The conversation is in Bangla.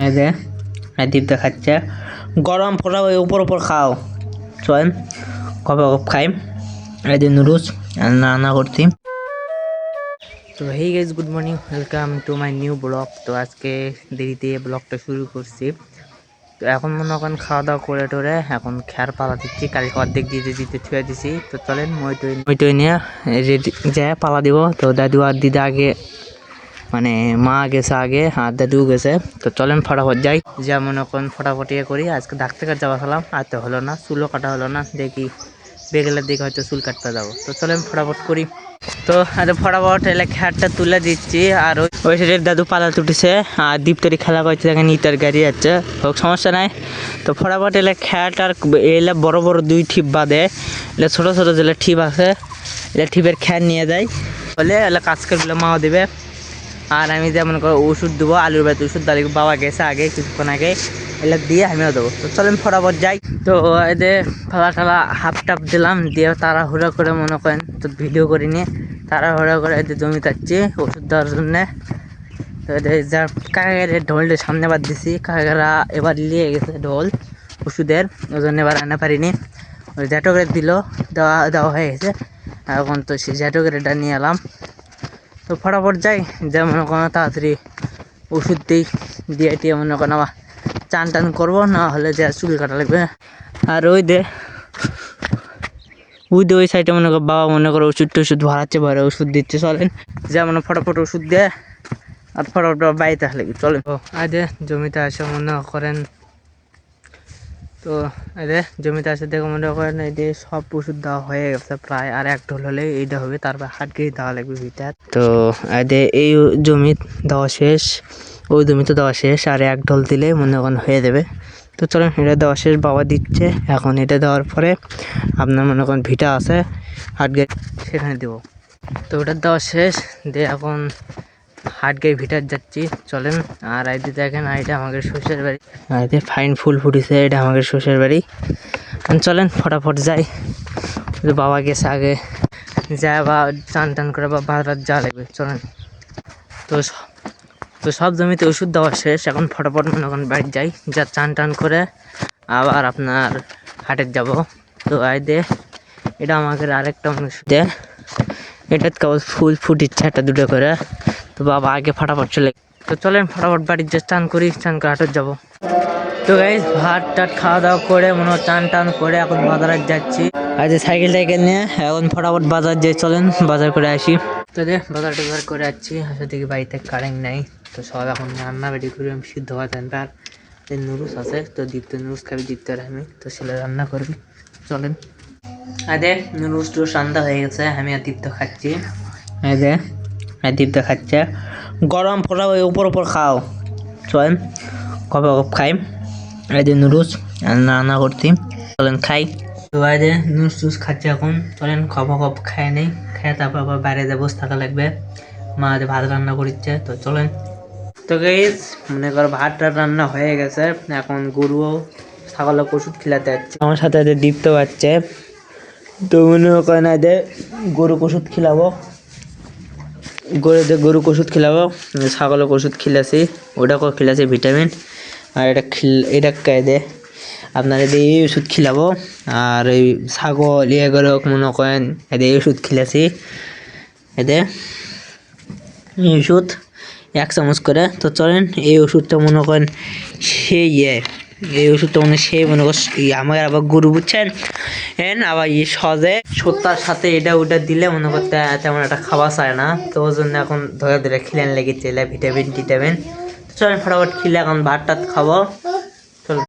এই যে দীপ দেখাচ্ছে গরম ফোটা উপর উপর খাও চলেন কবে খাই এই যে নুডলস রান্না করছি। তো hey guys, good morning, welcome to my new blog. তো আজকে দেরিতে ব্লগটা শুরু করছি। তো এখন মনে করেন খাওয়া দাওয়া করে টোরে এখন খেয়ার পালা দিচ্ছি, কালকে অর্ধেক দিতে ছুঁয়ে দিছি। তো চলেন মই নিয়ে রেডি যায় পালা দিব। তো দাদু আর দিদা আগে মানে মা গেছে আগে আর দাদু গেছে। তো চলেন ফটাফট যাই, যা মনে করেন ফটাফট ইয়ে করি। আজকে ডাক্তার কাছে যাওয়া হলাম, আর তো হলো না, চুলও কাটা হলো না, দেখি বেগেলের দিকে হয়তো চুল কাটতে যাবো। তো চলেন ফটাফট করি। তো আরে ফটাফট এলে খেয়ারটা তুলে দিচ্ছি। আর ওই সাইডের দাদু পালা তুটেছে আর দীপ্তরি খেলা করছে, দেখেন ইটার গাড়ি যাচ্ছে, হোক সমস্যা নাই। তো ফটাফট এলে খেয়ারটার এলে বড় বড় দুই ঠিপ বাঁধে, এলে ছোটো ছোটো যেগুলো ঠিপ আছে এলে ঠিপের খেয়ার নিয়ে যায় বলে এলে কাজ করলে মাও দেবে। আর আমি যেমন করে ওষুধ দেবো, আলুর বাড়িতে ওষুধ দাঁড়ি বাবা গেছে আগে কিছুক্ষণ আগে, এলে দিয়ে আমিও দেবো। তো চলেন ফটাফট যাই। তো এদের খেলা হাফ টাপ দিলাম, দিয়ে তাড়াহুড়ো করে মনে করেন তো ভিডিও করিনি, তাড়াহুড়ো করে এদের জমি যাচ্ছি ওষুধ দেওয়ার জন্যে। তো এদের যা কাকার ঢোলটা সামনে বাদ দিছি, কাকারা এবার নিয়ে গেছে ঢোল ওষুধের, ওই জন্য এবার আনা পারিনি। ওই জ্যাটোগ্রেড দিল, দেওয়া হয়ে গেছে। এখন তো সেই জ্যাটোগ্রেডটা নিয়ে এলাম। তো ফটাফট যাই, যা মনে করো তাড়াতাড়ি ওষুধ দিই, দিয়ে টিয়ে মনে করেন আবার চান টান করবো, না হলে যে চুল কাটা লাগবে। আর ওই দে ওই সাইডে মনে করো বাবা মনে করো ওষুধ টষুধ ভরাচ্ছে, ভরে ওষুধ দিচ্ছে। চলেন যা মানে ফটাফট ওষুধ দেয় আর ফটাফট বাড়িতে আসলে চলেন। তো আজ জমিতে আসে মনে করেন, তো এদের জমিতে আসে দেখে মনে করেন এই যে সব ওষুধ দেওয়া হয়ে গেছে প্রায়, আর এক ঢোল হলে এইটা হবে, তারপর হাট গিয়ে দেওয়া লাগবে ভিটার। তো এদের এই জমি দেওয়া শেষ, ওই জমিতে দেওয়া শেষ, আর এক ঢোল দিলে মনে করেন হয়ে যাবে। তো চলেন এটা দেওয়া শেষ, বাবা দিচ্ছে। এখন এটা দেওয়ার পরে আপনার মনে করেন ভিটা আছে হাট গিয়ে সেখানে দেবো। তো ওটা দেওয়া শেষ দিয়ে এখন হাট গায়ে ভিটার যাচ্ছি চলেন। আর আইতে দেখেন এটা আমাদের শ্বশুরের বাড়ি, আর এতে ফাইন ফুল ফুটেছে, এটা আমাদের শ্বশুরের বাড়ি। চলেন ফটাফট যাই, বাবা গেছে আগে, যা বা চান টান করে বা বাজার যা লাগবে চলেন। তো সব জমিতে ওষুধ দেওয়া শেষ, এখন ফটাফট মনে করেন বাড়ি যাই, যা চান টান করে আবার আপনার হাটে যাব। তো আইতে এটা আমাদের আরেকটা মানুষ দেয়, এটা কেবল ফুল ফুটিচ্ছে একটা দুটো করে। তো বাবা আগে ফটাফট চলে, তো চলেন ফটাফট বাড়ির যে চান করি, চান করে হাটে যাবো। তো গাইস ভাত টাট খাওয়া দাওয়া করে মনে চান টান করে এখন বাজারে যাচ্ছি। আজ সাইকেল টাইকেল নিয়ে এখন ফটাফট বাজার যাই, চলেন বাজার করে আসি। তো বাজার টাজার করে আসছি, আসলে দেখি বাড়িতে কারেন্ট নাই। তো সব এখন রান্না রেডি করি, আমি সিদ্ধ হওয়া জানবে। আর নুডলস আছে, তো দীপ্ত নুডলস খাবি দীপ্ত আর আমি, তো সেটা রান্না করবি চলেন। আরে নুডলস টুডলস রান্না হয়ে গেছে, আমি আর দীপ্ত খাচ্ছি। এই যে দীপ্ত খাচ্ছে গরম ফোটা উপর উপর খাও চলেন কবে খাই। এই যে নুডলস রান্না করছি, চলেন খাই। তো এই যে নুডলস টুডলস খাচ্ছি এখন, চলেন কপ খাই নেই, খেয়ে তারপর আবার বাইরে যাবো, থাকা লাগবে। মা ভাত রান্না করছে, তো চলেন। তো গাইস মনে করো ভাত রান্না হয়ে গেছে, এখন গরুও ছাগলকে ওষুধ খিলাতে যাচ্ছে, আমার সাথে দীপ্ত পাচ্ছে। তো মনে করেন এদের গরুকে ওষুধ খিলাবো, গরুকে ওষুধ খিলাবো, ছাগলকে ওষুধ খিলাছি, ওটাকেও খিলাছি ভিটামিন। আর এটা কায়দে আপনার এদের এই ওষুধ খিলাবো। আর এই ছাগল এগুলো মনে করেন এদের এই ওষুধ খিলাছি, এদের এই ওষুধ 1 চামচ করে। তো চলেন এই ওষুধটা মনে করেন সেই এই ওষুধটা সেই মনে করেন আমাকে আবার গরু বুঝছেন আবার সহজে সত্যার সাথে এটা ওটা দিলে মনে করতে তেমন একটা খাওয়া চায় না। তো ওই জন্য এখন ধরে ধরে খিলেন লেগেছে ভিটামিন টিটামিন। চলেন ফটাফট খিলে এখন ভাত টাত খাবো,